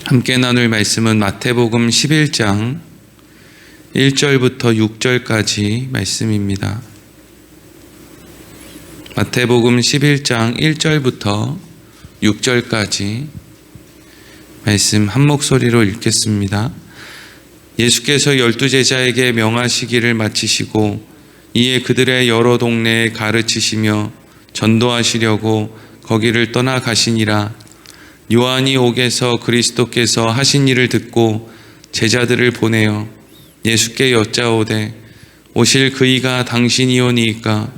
함께 나눌 말씀은 마태복음 11장 1절부터 6절까지 말씀입니다. 마태복음 11장 1절부터 6절까지 말씀 한 목소리로 읽겠습니다. 예수께서 12제자에게 명하시기를 마치시고 이에 그들의 여러 동네에 가르치시며 전도하시려고 거기를 떠나가시니라. 요한이 옥에서 그리스도께서 하신 일을 듣고 제자들을 보내어 예수께 여짜오되 오실 그이가 당신이오니이까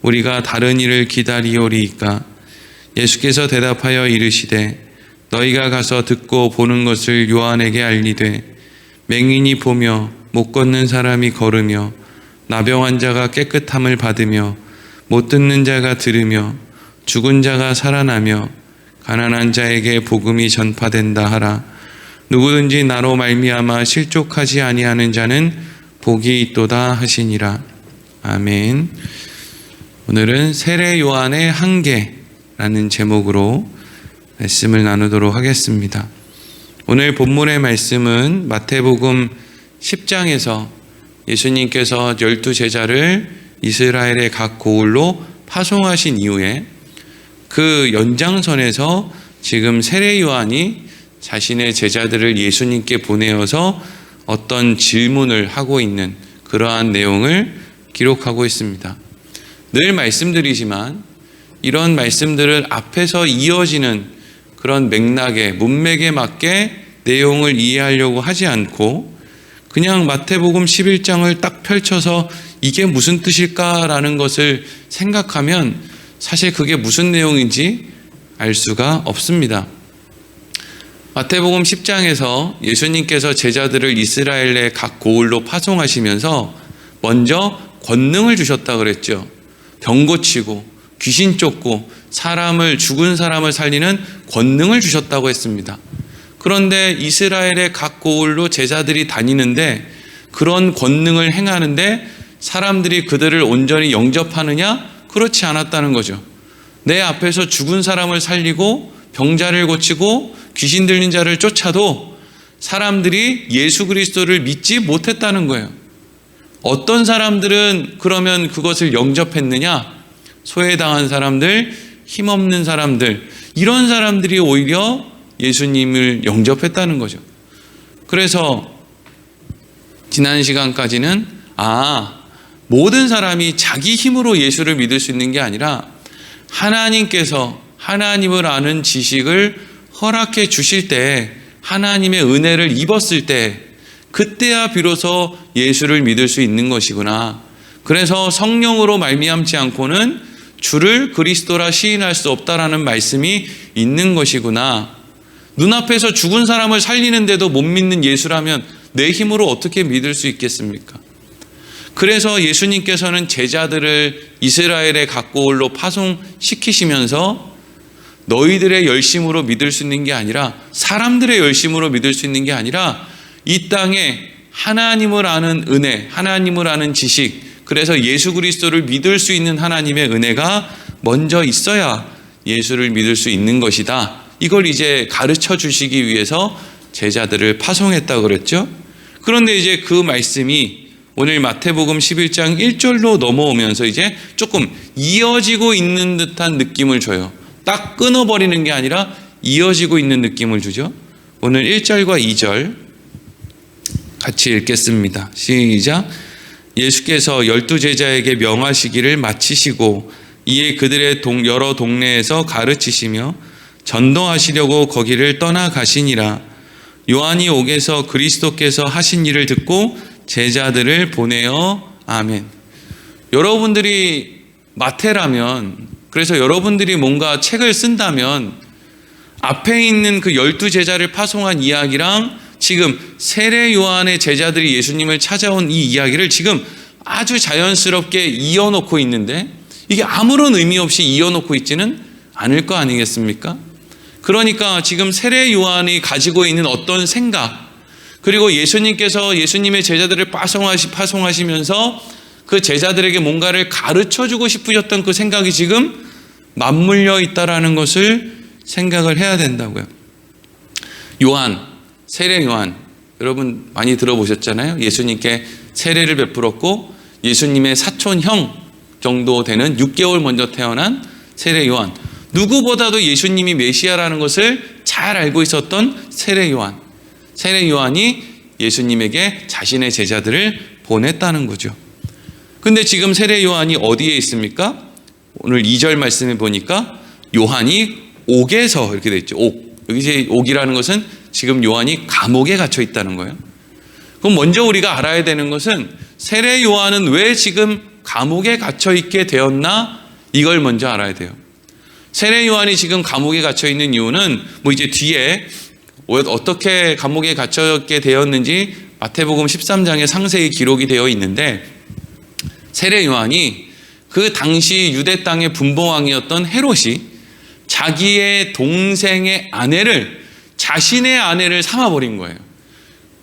우리가 다른 일을 기다리오리이까. 예수께서 대답하여 이르시되 너희가 가서 듣고 보는 것을 요한에게 알리되 맹인이 보며 못 걷는 사람이 걸으며 나병 자가 깨끗함을 받으며 못 듣는 자가 들으며 죽은 자가 살아나며 가난한 자에게 복음이 전파된다 하라. 누구든지 나로 말미암아 실족하지 아니하는 자는 복이 있도다 하시니라. 아멘. 오늘은 세례 요한의 한계라는 제목으로 말씀을 나누도록 하겠습니다. 오늘 본문의 말씀은 마태복음 10장에서 예수님께서 12제자를 이스라엘의 각 고을로 파송하신 이후에 그 연장선에서 지금 세례 요한이 자신의 제자들을 예수님께 보내어서 어떤 질문을 하고 있는 그러한 내용을 기록하고 있습니다. 늘 말씀드리지만 이런 말씀들은 앞에서 이어지는 그런 맥락에, 문맥에 맞게 내용을 이해하려고 하지 않고 그냥 마태복음 11장을 딱 펼쳐서 이게 무슨 뜻일까라는 것을 생각하면 사실 그게 무슨 내용인지 알 수가 없습니다. 마태복음 10장에서 예수님께서 제자들을 이스라엘의 각 고을로 파송하시면서 먼저 권능을 주셨다 그랬죠. 병 고치고 귀신 쫓고 죽은 사람을 살리는 권능을 주셨다고 했습니다. 그런데 이스라엘의 각 고을로 제자들이 다니는데 그런 권능을 행하는데 사람들이 그들을 온전히 영접하느냐? 그렇지 않았다는 거죠. 내 앞에서 죽은 사람을 살리고 병자를 고치고 귀신 들린 자를 쫓아도 사람들이 예수 그리스도를 믿지 못했다는 거예요. 어떤 사람들은 그러면 그것을 영접했느냐? 소외당한 사람들, 힘없는 사람들, 이런 사람들이 오히려 예수님을 영접했다는 거죠. 그래서 지난 시간까지는 모든 사람이 자기 힘으로 예수를 믿을 수 있는 게 아니라 하나님께서 하나님을 아는 지식을 허락해 주실 때, 하나님의 은혜를 입었을 때 그때야 비로소 예수를 믿을 수 있는 것이구나. 그래서 성령으로 말미암지 않고는 주를 그리스도라 시인할 수 없다라는 말씀이 있는 것이구나. 눈앞에서 죽은 사람을 살리는데도 못 믿는 예수라면 내 힘으로 어떻게 믿을 수 있겠습니까? 그래서 예수님께서는 제자들을 이스라엘의 각 고을로 파송시키시면서 너희들의 열심으로 믿을 수 있는 게 아니라, 사람들의 열심으로 믿을 수 있는 게 아니라 이 땅에 하나님을 아는 은혜, 하나님을 아는 지식, 그래서 예수 그리스도를 믿을 수 있는 하나님의 은혜가 먼저 있어야 예수를 믿을 수 있는 것이다. 이걸 이제 가르쳐 주시기 위해서 제자들을 파송했다고 그랬죠. 그런데 이제 그 말씀이 오늘 마태복음 11장 1절로 넘어오면서 이제 조금 이어지고 있는 듯한 느낌을 줘요. 딱 끊어버리는 게 아니라 이어지고 있는 느낌을 주죠. 오늘 1절과 2절 같이 읽겠습니다. 시작. 예수께서 12제자에게 명하시기를 마치시고 이에 그들의 여러 동네에서 가르치시며 전도하시려고 거기를 떠나가시니라. 요한이 옥에서 그리스도께서 하신 일을 듣고 제자들을 보내어. 아멘. 여러분들이 마태라면, 그래서 여러분들이 뭔가 책을 쓴다면 앞에 있는 그 12제자를 파송한 이야기랑 지금 세례 요한의 제자들이 예수님을 찾아온 이 이야기를 지금 아주 자연스럽게 이어놓고 있는데 이게 아무런 의미 없이 이어놓고 있지는 않을 거 아니겠습니까? 그러니까 지금 세례 요한이 가지고 있는 어떤 생각, 그리고 예수님께서 예수님의 제자들을 파송하시면서 그 제자들에게 뭔가를 가르쳐주고 싶으셨던 그 생각이 지금 맞물려 있다라는 것을 생각을 해야 된다고요. 요한, 세례 요한, 여러분 많이 들어보셨잖아요. 예수님께 세례를 베풀었고 예수님의 사촌형 정도 되는 6개월 먼저 태어난 세례 요한, 누구보다도 예수님이 메시아라는 것을 잘 알고 있었던 세례 요한. 세례 요한이 예수님에게 자신의 제자들을 보냈다는 거죠. 근데 지금 세례 요한이 어디에 있습니까? 오늘 2절 말씀에 보니까 요한이 옥에서 이렇게 돼 있죠. 옥. 여기 이제 옥이라는 것은 지금 요한이 감옥에 갇혀 있다는 거예요. 그럼 먼저 우리가 알아야 되는 것은 세례 요한은 왜 지금 감옥에 갇혀 있게 되었나? 이걸 먼저 알아야 돼요. 세례 요한이 지금 감옥에 갇혀 있는 이유는 뭐 이제 뒤에 어떻게 감옥에 갇혀 있게 되었는지 마태복음 13장에 상세히 기록이 되어 있는데, 세례 요한이 그 당시 유대 땅의 분봉왕이었던 헤롯이 자기의 동생의 아내를 자신의 아내를 삼아버린 거예요.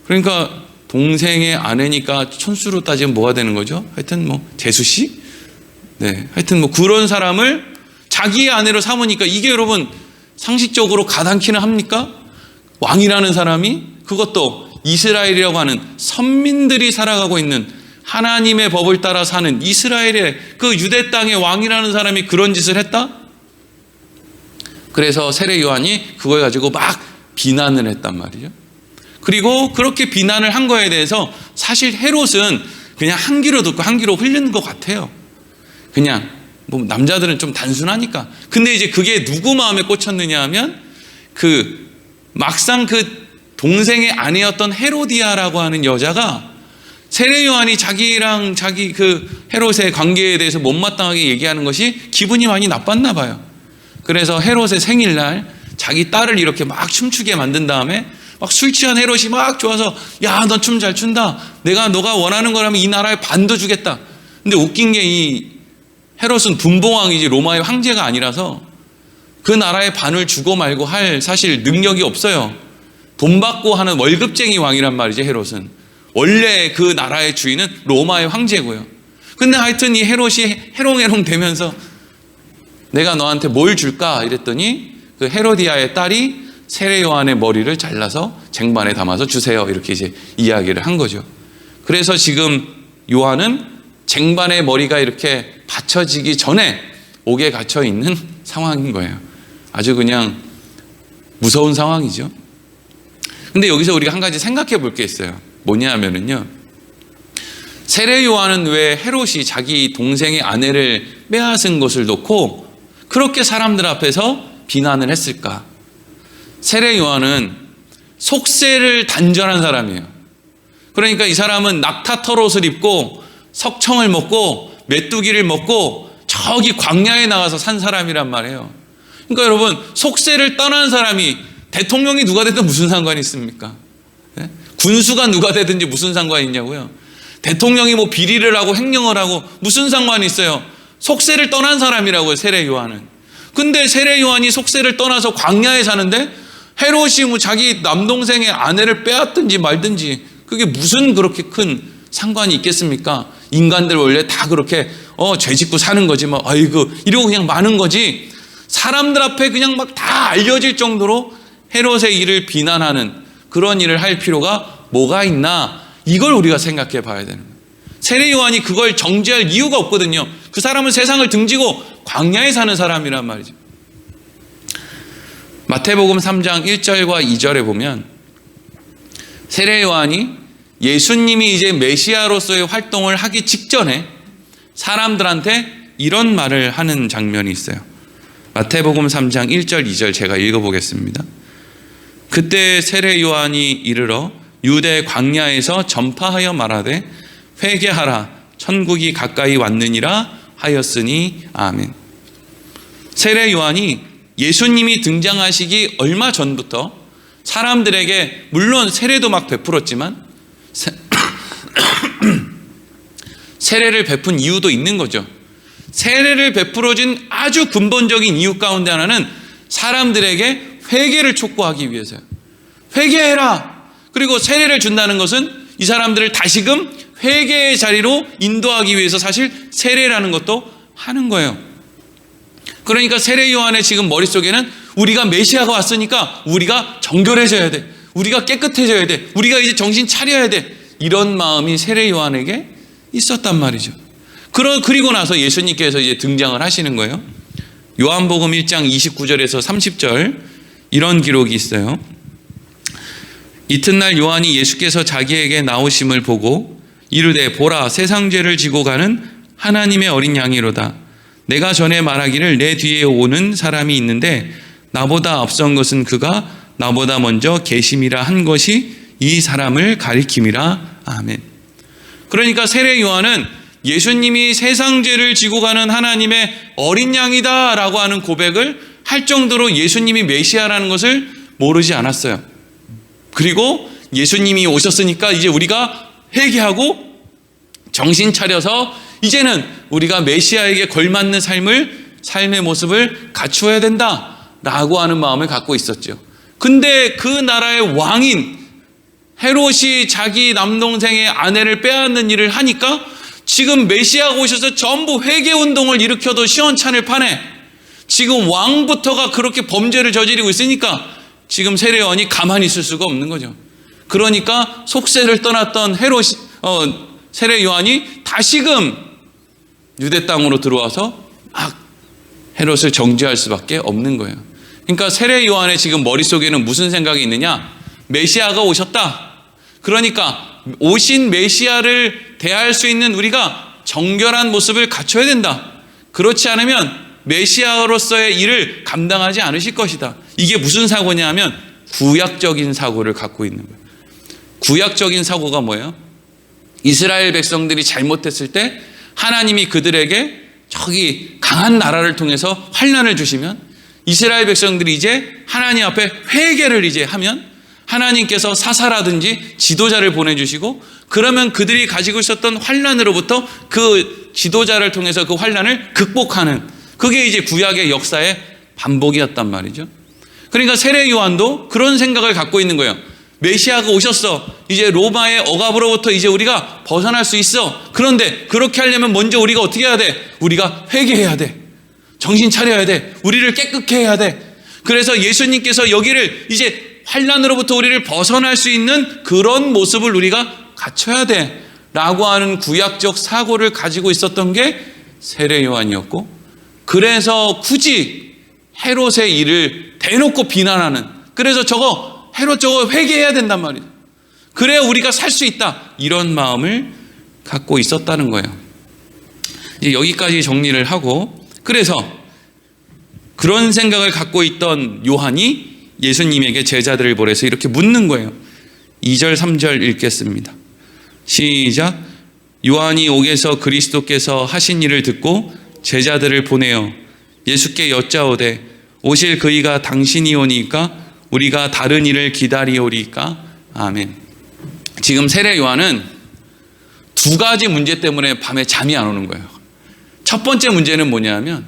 그러니까 동생의 아내니까 천수로 따지면 뭐가 되는 거죠? 하여튼 뭐 재수씨? 네, 하여튼 뭐 그런 사람을 자기의 아내로 삼으니까 이게 여러분 상식적으로 가당키는 합니까? 왕이라는 사람이, 그것도 이스라엘이라고 하는 선민들이 살아가고 있는 하나님의 법을 따라 사는 이스라엘의 그 유대 땅의 왕이라는 사람이 그런 짓을 했다? 그래서 세례 요한이 그걸 가지고 막 비난을 했단 말이죠. 그리고 그렇게 비난을 한 거에 대해서 사실 헤롯은 그냥 한 귀로 듣고 한 귀로 흘리는 것 같아요. 그냥 뭐 남자들은 좀 단순하니까. 근데 이제 그게 누구 마음에 꽂혔느냐 하면 막상 그 동생의 아내였던 헤로디아라고 하는 여자가 세례 요한이 자기랑 자기 그 헤롯의 관계에 대해서 못마땅하게 얘기하는 것이 기분이 많이 나빴나 봐요. 그래서 헤롯의 생일날 자기 딸을 이렇게 막 춤추게 만든 다음에 막 술 취한 헤롯이 막 좋아서, 야, 너 춤 잘 춘다. 너가 원하는 거라면 이 나라의 반도 주겠다. 근데 웃긴 게 이 헤롯은 분봉왕이지 로마의 황제가 아니라서 그 나라의 반을 주고 말고 할 사실 능력이 없어요. 돈 받고 하는 월급쟁이 왕이란 말이죠, 헤롯은. 원래 그 나라의 주인은 로마의 황제고요. 근데 하여튼 이 헤롯이 해롱해롱 되면서 내가 너한테 뭘 줄까? 이랬더니 그 헤로디아의 딸이 세례 요한의 머리를 잘라서 쟁반에 담아서 주세요. 이렇게 이제 이야기를 한 거죠. 그래서 지금 요한은 쟁반에 머리가 이렇게 받쳐지기 전에 옥에 갇혀 있는 상황인 거예요. 아주 그냥 무서운 상황이죠. 근데 여기서 우리가 한 가지 생각해 볼 게 있어요. 뭐냐 하면은요, 세례 요한은 왜 헤롯이 자기 동생의 아내를 빼앗은 것을 놓고 그렇게 사람들 앞에서 비난을 했을까? 세례 요한은 속세를 단절한 사람이에요. 그러니까 이 사람은 낙타 털옷을 입고 석청을 먹고 메뚜기를 먹고 저기 광야에 나가서 산 사람이란 말이에요. 그러니까 여러분, 속세를 떠난 사람이 대통령이 누가 됐든 무슨 상관이 있습니까? 네? 군수가 누가 되든지 무슨 상관이 있냐고요. 대통령이 뭐 비리를 하고 횡령을 하고 무슨 상관이 있어요. 속세를 떠난 사람이라고요, 세례 요한은. 근데 세례 요한이 속세를 떠나서 광야에 사는데 헤롯이 뭐 자기 남동생의 아내를 빼앗든지 말든지 그게 무슨 그렇게 큰 상관이 있겠습니까? 인간들 원래 다 그렇게 죄 짓고 사는 거지 뭐, 아이고 이러고 그냥 마는 거지. 사람들 앞에 그냥 막 다 알려질 정도로 헤롯의 일을 비난하는 그런 일을 할 필요가 뭐가 있나, 이걸 우리가 생각해 봐야 되는 거예요. 세례 요한이 그걸 정죄할 이유가 없거든요. 그 사람은 세상을 등지고 광야에 사는 사람이란 말이죠. 마태복음 3장 1절과 2절에 보면 세례 요한이 예수님이 이제 메시아로서의 활동을 하기 직전에 사람들한테 이런 말을 하는 장면이 있어요. 마태복음 3장 1절 2절 제가 읽어보겠습니다. 그때 세례 요한이 이르러 유대 광야에서 전파하여 말하되 회개하라, 천국이 가까이 왔느니라 하였으니 아멘. 세례 요한이 예수님이 등장하시기 얼마 전부터 사람들에게 물론 세례도 막 베풀었지만 세례를 베푼 이유도 있는 거죠. 세례를 베풀어진 아주 근본적인 이유 가운데 하나는 사람들에게 회개를 촉구하기 위해서요. 회개해라. 그리고 세례를 준다는 것은 이 사람들을 다시금 회개의 자리로 인도하기 위해서 사실 세례라는 것도 하는 거예요. 그러니까 세례 요한의 지금 머릿속에는 우리가 메시아가 왔으니까 우리가 정결해져야 돼. 우리가 깨끗해져야 돼. 우리가 이제 정신 차려야 돼. 이런 마음이 세례 요한에게 있었단 말이죠. 그리고 나서 예수님께서 이제 등장을 하시는 거예요. 요한복음 1장 29절에서 30절 이런 기록이 있어요. 이튿날 요한이 예수께서 자기에게 나오심을 보고 이르되 보라 세상 죄를 지고 가는 하나님의 어린 양이로다. 내가 전에 말하기를 내 뒤에 오는 사람이 있는데 나보다 앞선 것은 그가 나보다 먼저 계심이라 한 것이 이 사람을 가리킴이라. 아멘. 그러니까 세례 요한은 예수님이 세상 죄를 지고 가는 하나님의 어린 양이다 라고 하는 고백을 할 정도로 예수님이 메시아라는 것을 모르지 않았어요. 그리고 예수님이 오셨으니까 이제 우리가 회개하고 정신 차려서 이제는 우리가 메시아에게 걸맞는 삶의 모습을 갖추어야 된다라고 하는 마음을 갖고 있었죠. 근데 그 나라의 왕인 헤롯이 자기 남동생의 아내를 빼앗는 일을 하니까 지금 메시아가 오셔서 전부 회개운동을 일으켜도 시원찮을 판에 지금 왕부터가 그렇게 범죄를 저지르고 있으니까 지금 세례 요한이 가만히 있을 수가 없는 거죠. 그러니까 속세를 떠났던 세례 요한이 다시금 유대 땅으로 들어와서 막 헤롯을 정죄할 수밖에 없는 거예요. 그러니까 세례 요한의 지금 머릿속에는 무슨 생각이 있느냐? 메시아가 오셨다. 그러니까 오신 메시아를 대할 수 있는 우리가 정결한 모습을 갖춰야 된다. 그렇지 않으면 메시아로서의 일을 감당하지 않으실 것이다. 이게 무슨 사고냐 하면 구약적인 사고를 갖고 있는 거예요. 구약적인 사고가 뭐예요? 이스라엘 백성들이 잘못했을 때 하나님이 그들에게 저기 강한 나라를 통해서 환난을 주시면 이스라엘 백성들이 이제 하나님 앞에 회개를 이제 하면 하나님께서 사사라든지 지도자를 보내주시고 그러면 그들이 가지고 있었던 환난으로부터 그 지도자를 통해서 그 환난을 극복하는 그게 이제 구약의 역사의 반복이었단 말이죠. 그러니까 세례 요한도 그런 생각을 갖고 있는 거예요. 메시아가 오셨어. 이제 로마의 억압으로부터 이제 우리가 벗어날 수 있어. 그런데 그렇게 하려면 먼저 우리가 어떻게 해야 돼? 우리가 회개해야 돼. 정신 차려야 돼. 우리를 깨끗게 해야 돼. 그래서 예수님께서 여기를 이제 환난으로부터 우리를 벗어날 수 있는 그런 모습을 우리가 갖춰야 돼 라고 하는 구약적 사고를 가지고 있었던 게 세례 요한이었고, 그래서 굳이 헤롯의 일을 대놓고 비난하는, 그래서 헤롯 저거 회개해야 된단 말이에요. 그래야 우리가 살 수 있다, 이런 마음을 갖고 있었다는 거예요. 이제 여기까지 정리를 하고, 그래서 그런 생각을 갖고 있던 요한이 예수님에게 제자들을 보내서 이렇게 묻는 거예요. 2절 3절 읽겠습니다. 시작. 요한이 옥에서 그리스도께서 하신 일을 듣고 제자들을 보내어 예수께 여짜오되 오실 그이가 당신이오니까 우리가 다른 일을 기다리오리까. 아멘. 지금 세례 요한은 두 가지 문제 때문에 밤에 잠이 안 오는 거예요. 첫 번째 문제는 뭐냐면,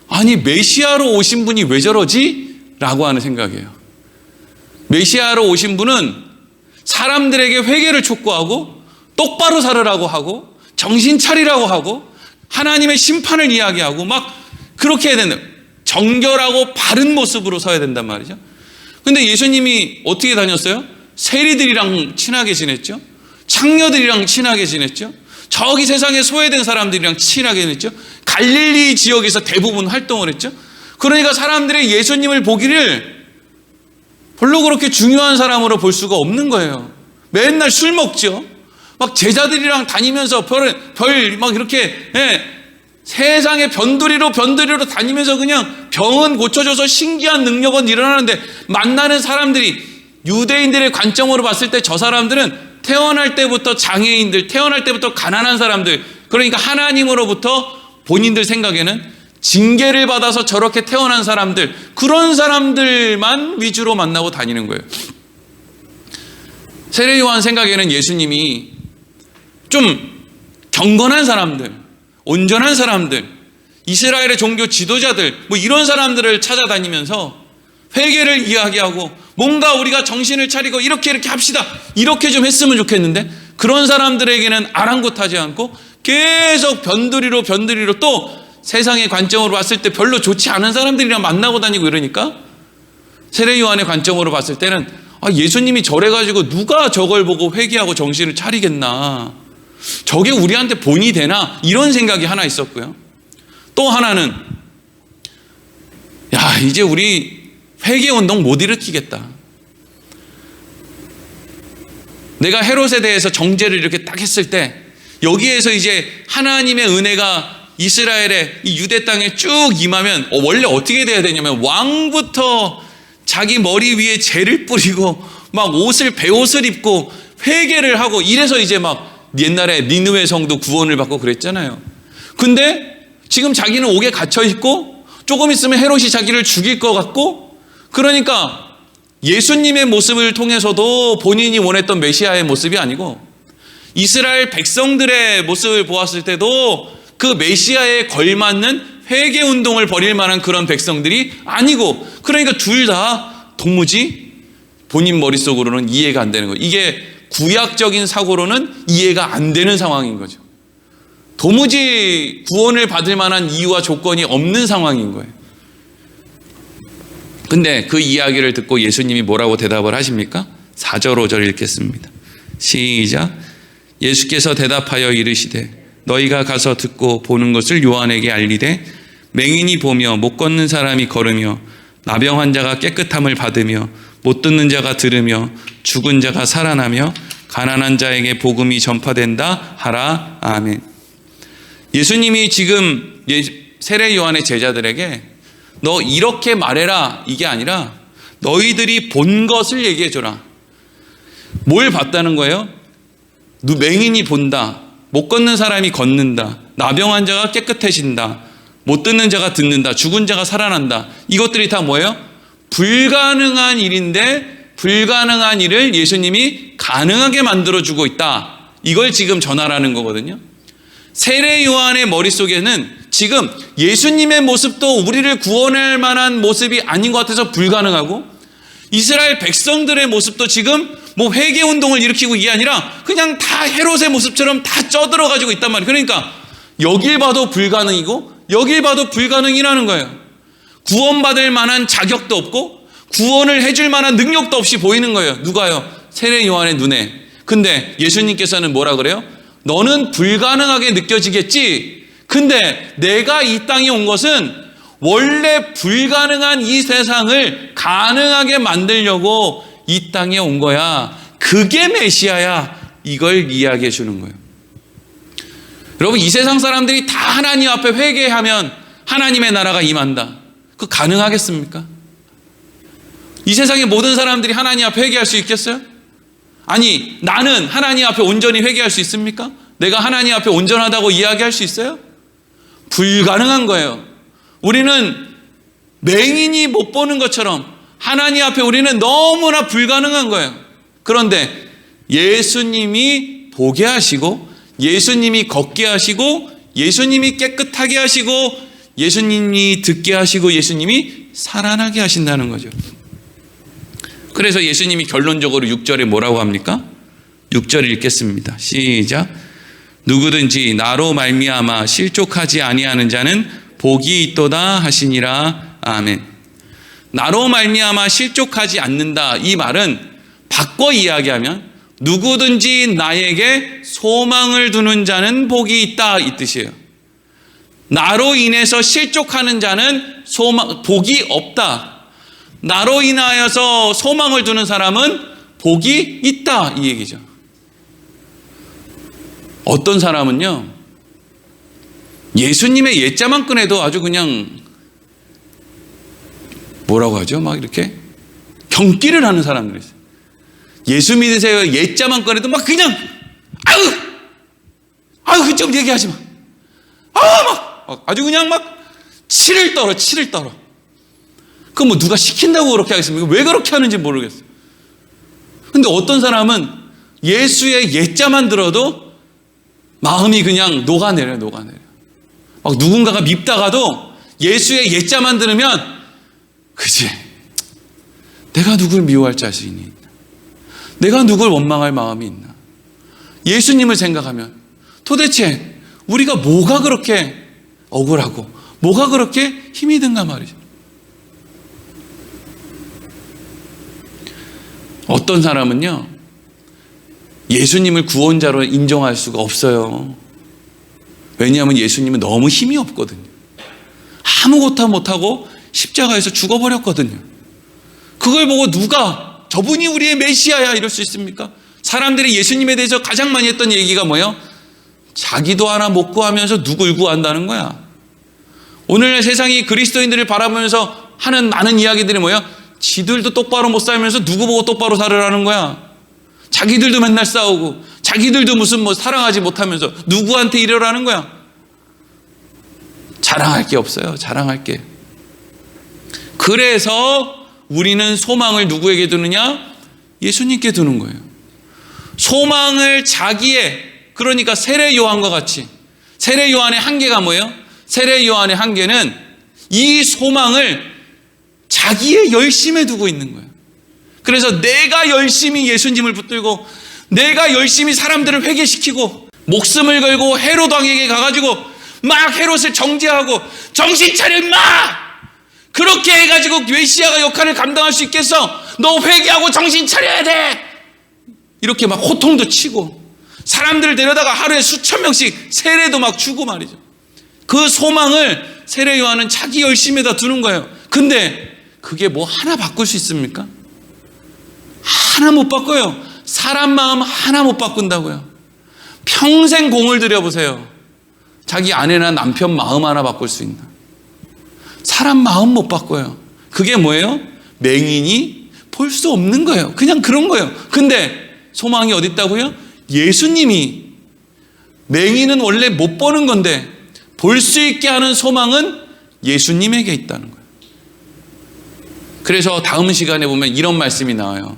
아니 메시아로 오신 분이 왜 저러지? 라고 하는 생각이에요. 메시아로 오신 분은 사람들에게 회개를 촉구하고 똑바로 살으라고 하고 정신 차리라고 하고 하나님의 심판을 이야기하고 막 그렇게 해야 된다. 정결하고 바른 모습으로 서야 된단 말이죠. 근데 예수님이 어떻게 다녔어요? 세리들이랑 친하게 지냈죠. 창녀들이랑 친하게 지냈죠. 저기 세상에 소외된 사람들이랑 친하게 지냈죠. 갈릴리 지역에서 대부분 활동을 했죠. 그러니까 사람들이 예수님을 보기를 별로 그렇게 중요한 사람으로 볼 수가 없는 거예요. 맨날 술 먹죠. 막 제자들이랑 다니면서 막 이렇게 세상에 변두리로 다니면서 그냥 병은 고쳐줘서 신기한 능력은 일어나는데, 만나는 사람들이 유대인들의 관점으로 봤을 때 저 사람들은 태어날 때부터 장애인들, 태어날 때부터 가난한 사람들, 그러니까 하나님으로부터 본인들 생각에는 징계를 받아서 저렇게 태어난 사람들, 그런 사람들만 위주로 만나고 다니는 거예요. 세례 요한 생각에는 예수님이 좀 경건한 사람들, 온전한 사람들, 이스라엘의 종교 지도자들, 뭐 이런 사람들을 찾아다니면서 회개를 이야기하고 뭔가 우리가 정신을 차리고 이렇게 합시다, 이렇게 좀 했으면 좋겠는데, 그런 사람들에게는 아랑곳하지 않고 계속 변두리로 또 세상의 관점으로 봤을 때 별로 좋지 않은 사람들이랑 만나고 다니고 이러니까 세례 요한의 관점으로 봤을 때는 예수님이 저래가지고 누가 저걸 보고 회개하고 정신을 차리겠나, 저게 우리한테 본이 되나, 이런 생각이 하나 있었고요. 또 하나는 이제 우리 회개운동 못 일으키겠다. 내가 헤롯에 대해서 정죄를 이렇게 딱 했을 때 여기에서 이제 하나님의 은혜가 이스라엘의 이 유대 땅에 쭉 임하면 원래 어떻게 돼야 되냐면 왕부터 자기 머리 위에 재를 뿌리고 막 베옷을 입고 회개를 하고, 이래서 이제 막 옛날에 니느웨 성도 구원을 받고 그랬잖아요. 근데 지금 자기는 옥에 갇혀 있고 조금 있으면 헤롯이 자기를 죽일 것 같고, 그러니까 예수님의 모습을 통해서도 본인이 원했던 메시아의 모습이 아니고, 이스라엘 백성들의 모습을 보았을 때도 그 메시아에 걸맞는 회개 운동을 벌일 만한 그런 백성들이 아니고, 그러니까 둘 다 도무지 본인 머릿속으로는 이해가 안 되는 거예요. 이게 구약적인 사고로는 이해가 안 되는 상황인 거죠. 도무지 구원을 받을 만한 이유와 조건이 없는 상황인 거예요. 근데 그 이야기를 듣고 예수님이 뭐라고 대답을 하십니까? 4절 5절 읽겠습니다. 시작. 예수께서 대답하여 이르시되 너희가 가서 듣고 보는 것을 요한에게 알리되 맹인이 보며 못 걷는 사람이 걸으며 나병 환자가 깨끗함을 받으며 못 듣는 자가 들으며 죽은 자가 살아나며 가난한 자에게 복음이 전파된다 하라. 아멘. 예수님이 지금 세례 요한의 제자들에게 너 이렇게 말해라, 이게 아니라 너희들이 본 것을 얘기해줘라. 뭘 봤다는 거예요? 맹인이 본다, 못 걷는 사람이 걷는다, 나병 환자가 깨끗해진다, 못 듣는 자가 듣는다, 죽은 자가 살아난다. 이것들이 다 뭐예요? 불가능한 일인데 불가능한 일을 예수님이 가능하게 만들어주고 있다. 이걸 지금 전하라는 거거든요. 세례 요한의 머릿속에는 지금 예수님의 모습도 우리를 구원할 만한 모습이 아닌 것 같아서 불가능하고, 이스라엘 백성들의 모습도 지금 뭐 회개 운동을 일으키고 이게 아니라 그냥 다 헤롯의 모습처럼 다 쪄들어가지고 있단 말이에요. 그러니까 여길 봐도 불가능이고 여길 봐도 불가능이라는 거예요. 구원받을 만한 자격도 없고 구원을 해줄 만한 능력도 없이 보이는 거예요. 누가요? 세례 요한의 눈에. 근데 예수님께서는 뭐라 그래요? 너는 불가능하게 느껴지겠지. 근데 내가 이 땅에 온 것은 원래 불가능한 이 세상을 가능하게 만들려고 이 땅에 온 거야. 그게 메시아야. 이걸 이야기해 주는 거예요. 여러분, 이 세상 사람들이 다 하나님 앞에 회개하면 하나님의 나라가 임한다. 그거 가능하겠습니까? 이 세상의 모든 사람들이 하나님 앞에 회개할 수 있겠어요? 아니, 나는 하나님 앞에 온전히 회개할 수 있습니까? 내가 하나님 앞에 온전하다고 이야기할 수 있어요? 불가능한 거예요. 우리는 맹인이 못 보는 것처럼 하나님 앞에 우리는 너무나 불가능한 거예요. 그런데 예수님이 보게 하시고, 예수님이 걷게 하시고, 예수님이 깨끗하게 하시고, 예수님이 듣게 하시고, 예수님이 살아나게 하신다는 거죠. 그래서 예수님이 결론적으로 6절에 뭐라고 합니까? 6절 읽겠습니다. 시작. 누구든지 나로 말미암아 실족하지 아니하는 자는 복이 있도다 하시니라. 아멘. 나로 말미암아 실족하지 않는다. 이 말은 바꿔 이야기하면 누구든지 나에게 소망을 두는 자는 복이 있다, 이 뜻이에요. 나로 인해서 실족하는 자는 복이 없다. 나로 인하여서 소망을 두는 사람은 복이 있다, 이 얘기죠. 어떤 사람은요, 예수님의 옛자만 꺼내도 아주 그냥 뭐라고 하죠? 막 이렇게 경기를 하는 사람들이 있어요. 예수 믿으세요 옛자만 꺼내도 막 그냥 아유 좀 얘기하지 마. 막 아주 그냥 막 치를 떨어. 그럼 뭐 누가 시킨다고 그렇게 하겠습니까? 왜 그렇게 하는지 모르겠어요. 근데 어떤 사람은 예수의 옛자만 들어도 마음이 그냥 녹아내려. 막 누군가가 밉다가도 예수의 옛자만 들으면, 그치, 내가 누굴 미워할 자신이 있나? 내가 누굴 원망할 마음이 있나? 예수님을 생각하면 도대체 우리가 뭐가 그렇게 억울하고 뭐가 그렇게 힘이 든가 말이죠. 어떤 사람은요, 예수님을 구원자로 인정할 수가 없어요. 왜냐하면 예수님은 너무 힘이 없거든요. 아무것도 못하고 십자가에서 죽어버렸거든요. 그걸 보고 누가 저분이 우리의 메시아야 이럴 수 있습니까? 사람들이 예수님에 대해서 가장 많이 했던 얘기가 뭐예요? 자기도 하나 못 구하면서 누굴 구한다는 거야. 오늘날 세상이 그리스도인들을 바라보면서 하는 많은 이야기들이 뭐예요? 지들도 똑바로 못 살면서 누구 보고 똑바로 살으라는 거야. 자기들도 맨날 싸우고 자기들도 무슨 뭐 사랑하지 못하면서 누구한테 이러라는 거야. 자랑할 게 없어요. 자랑할 게. 그래서 우리는 소망을 누구에게 두느냐? 예수님께 두는 거예요. 소망을 자기의, 그러니까 세례 요한과 같이, 세례 요한의 한계가 뭐예요? 세례 요한의 한계는 이 소망을 자기의 열심에 두고 있는 거예요. 그래서 내가 열심히 예수님을 붙들고 내가 열심히 사람들을 회개시키고 목숨을 걸고 헤롯 왕에게 가가지고 막 헤롯을 정죄하고 정신 차려 임마! 그렇게 해가지고 메시아가 역할을 감당할 수 있겠어? 너 회개하고 정신 차려야 돼! 이렇게 막 호통도 치고 사람들을 데려다가 하루에 수천 명씩 세례도 막 주고 말이죠. 그 소망을 세례 요한은 자기 열심에다 두는 거예요. 근데 그게 뭐 하나 바꿀 수 있습니까? 하나 못 바꿔요. 사람 마음 하나 못 바꾼다고요. 평생 공을 들여보세요. 자기 아내나 남편 마음 하나 바꿀 수 있나? 사람 마음 못 바꿔요. 그게 뭐예요? 맹인이 볼 수 없는 거예요. 그냥 그런 거예요. 근데 소망이 어디 있다고요? 예수님이, 맹인은 원래 못 보는 건데 볼 수 있게 하는 소망은 예수님에게 있다는 거예요. 그래서 다음 시간에 보면 이런 말씀이 나와요.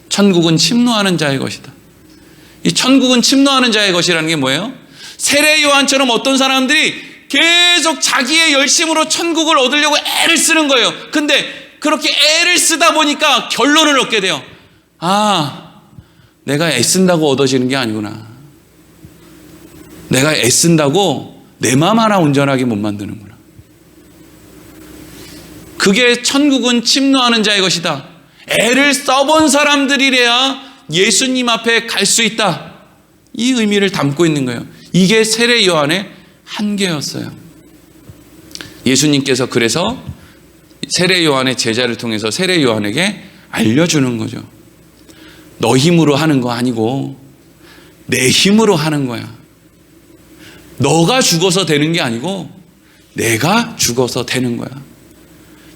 천국은 침노하는 자의 것이다. 이 천국은 침노하는 자의 것이라는 게 뭐예요? 세례 요한처럼 어떤 사람들이 계속 자기의 열심으로 천국을 얻으려고 애를 쓰는 거예요. 근데 그렇게 애를 쓰다 보니까 결론을 얻게 돼요. 아, 내가 애쓴다고 얻어지는 게 아니구나. 내가 애쓴다고 내 마음 하나 온전하게 못 만드는구나. 그게 천국은 침노하는 자의 것이다. 애를 써본 사람들이래야 예수님 앞에 갈 수 있다. 이 의미를 담고 있는 거예요. 이게 세례 요한의 한계였어요. 예수님께서 그래서 세례 요한의 제자를 통해서 세례 요한에게 알려주는 거죠. 너 힘으로 하는 거 아니고 내 힘으로 하는 거야. 너가 죽어서 되는 게 아니고 내가 죽어서 되는 거야.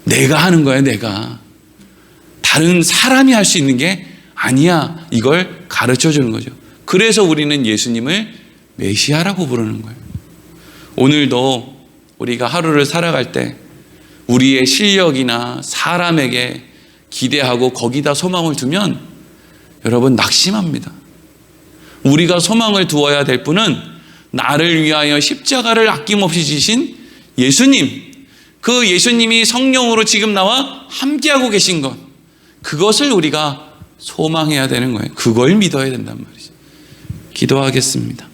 내가 하는 거야, 내가. 다른 사람이 할 수 있는 게 아니야. 이걸 가르쳐 주는 거죠. 그래서 우리는 예수님을 메시아라고 부르는 거예요. 오늘도 우리가 하루를 살아갈 때 우리의 실력이나 사람에게 기대하고 거기다 소망을 두면 여러분 낙심합니다. 우리가 소망을 두어야 될 분은 나를 위하여 십자가를 아낌없이 지신 예수님, 그 예수님이 성령으로 지금 나와 함께하고 계신 것, 그것을 우리가 소망해야 되는 거예요. 그걸 믿어야 된단 말이죠. 기도하겠습니다.